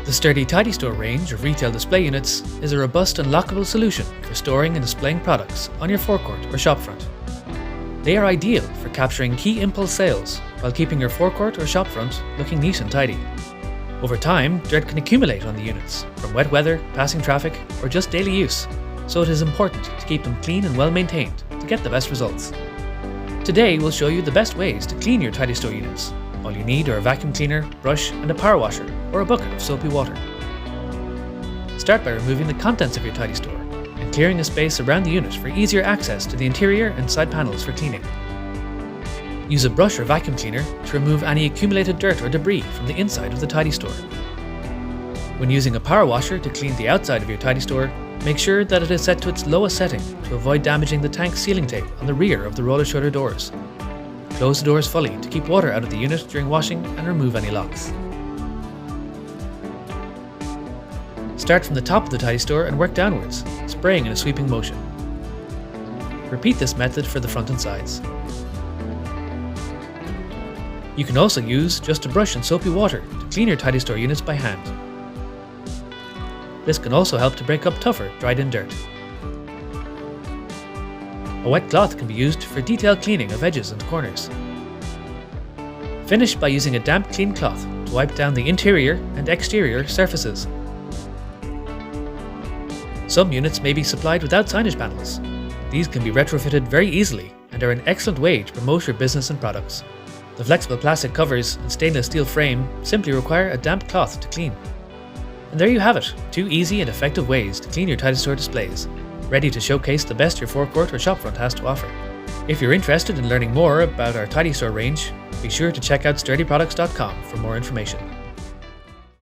The Sturdy Tidystore range of retail display units is a robust and lockable solution for storing and displaying products on your forecourt or shopfront. They are ideal for capturing key impulse sales while keeping your forecourt or shopfront looking neat and tidy. Over time, dirt can accumulate on the units from wet weather, passing traffic, or just daily use, so it is important to keep them clean and well maintained to get the best results. Today we'll show you the best ways to clean your Tidystore units. All you need are a vacuum cleaner, brush and a power washer, or a bucket of soapy water. Start by removing the contents of your Tidystore and clearing a space around the unit for easier access to the interior and side panels for cleaning. Use a brush or vacuum cleaner to remove any accumulated dirt or debris from the inside of the Tidystore. When using a power washer to clean the outside of your Tidystore, make sure that it is set to its lowest setting to avoid damaging the tank sealing tape on the rear of the roller shutter doors. Close the doors fully to keep water out of the unit during washing and remove any locks. Start from the top of the Tidystore and work downwards, spraying in a sweeping motion. Repeat this method for the front and sides. You can also use just a brush and soapy water to clean your Tidystore units by hand. This can also help to break up tougher, dried-in dirt. A wet cloth can be used for detailed cleaning of edges and corners. Finish by using a damp, clean cloth to wipe down the interior and exterior surfaces. Some units may be supplied without signage panels. These can be retrofitted very easily and are an excellent way to promote your business and products. The flexible plastic covers and stainless steel frame simply require a damp cloth to clean. And there you have it, 2 easy and effective ways to clean your Tidystore displays, ready to showcase the best your forecourt or shopfront has to offer. If you're interested in learning more about our Tidystore range, be sure to check out sturdyproducts.com for more information.